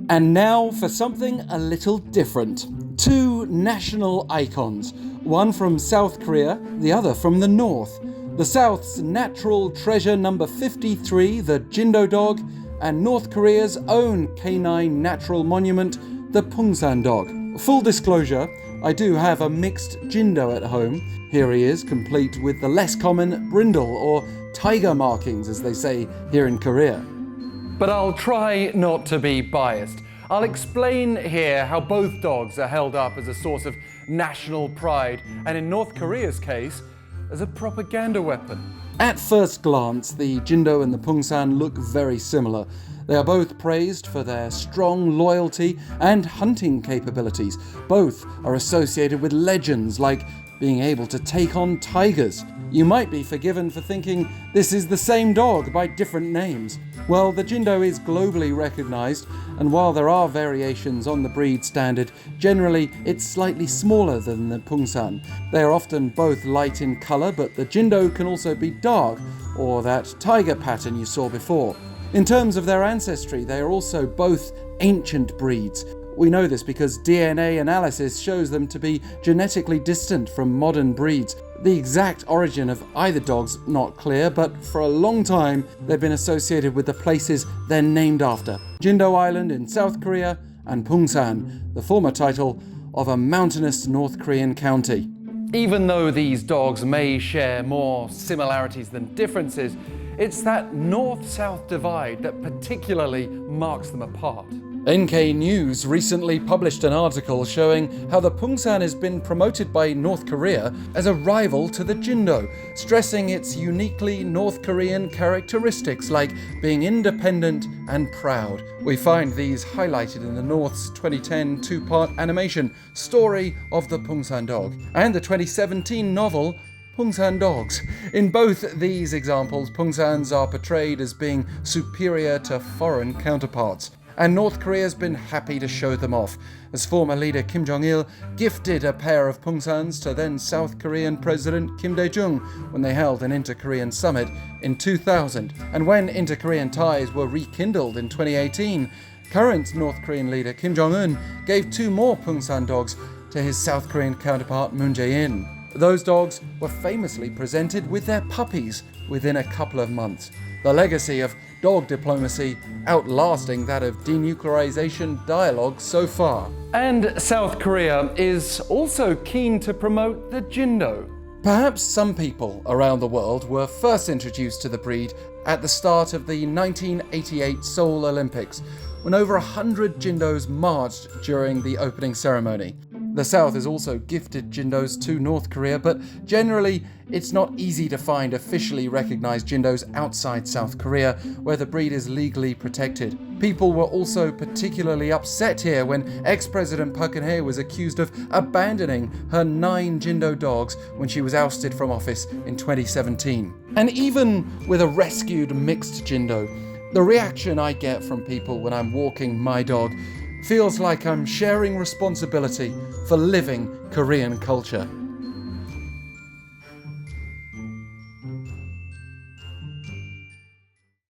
And now for something a little different. Two national icons, one from South Korea, the other from the North. The South's natural treasure number 53, the Jindo Dog, and North Korea's own canine natural monument, the Pungsan Dog. Full disclosure, I do have a mixed Jindo at home. Here he is, complete with the less common brindle or tiger markings, as they say here in Korea. But I'll try not to be biased. I'll explain here how both dogs are held up as a source of national pride, and in North Korea's case, as a propaganda weapon. At first glance, the Jindo and the Pungsan look very similar. They are both praised for their strong loyalty and hunting capabilities. Both are associated with legends like being able to take on tigers. You might be forgiven for thinking this is the same dog by different names. Well, the Jindo is globally recognized, and while there are variations on the breed standard, generally it's slightly smaller than the Pungsan. They are often both light in color, but the Jindo can also be dark, or that tiger pattern you saw before. In terms of their ancestry, they are also both ancient breeds. We know this because DNA analysis shows them to be genetically distant from modern breeds. The exact origin of either dog's not clear, but for a long time they've been associated with the places they're named after. Jindo Island in South Korea and Pungsan, the former title of a mountainous North Korean county. Even though these dogs may share more similarities than differences, it's that north-south divide that particularly marks them apart. NK News recently published an article showing how the Pungsan has been promoted by North Korea as a rival to the Jindo, stressing its uniquely North Korean characteristics like being independent and proud. We find these highlighted in the North's 2010 two-part animation Story of the Pungsan Dog and the 2017 novel Pungsan Dogs. In both these examples, Pungsans are portrayed as being superior to foreign counterparts. And North Korea's been happy to show them off, as former leader Kim Jong-il gifted a pair of Pungsans to then South Korean President Kim Dae-jung when they held an inter-Korean summit in 2000. And when inter-Korean ties were rekindled in 2018, current North Korean leader Kim Jong-un gave two more Pungsan dogs to his South Korean counterpart Moon Jae-in. Those dogs were famously presented with their puppies within a couple of months. The legacy of dog diplomacy outlasting that of denuclearization dialogue so far. And South Korea is also keen to promote the Jindo. Perhaps some people around the world were first introduced to the breed at the start of the 1988 Seoul Olympics, when over 100 Jindos marched during the opening ceremony. The South has also gifted Jindos to North Korea, but generally it's not easy to find officially recognized Jindos outside South Korea, where the breed is legally protected. People were also particularly upset here when ex-President Park Geun-hye was accused of abandoning her 9 Jindo dogs when she was ousted from office in 2017. And even with a rescued mixed Jindo, the reaction I get from people when I'm walking my dog feels like I'm sharing responsibility for living Korean culture.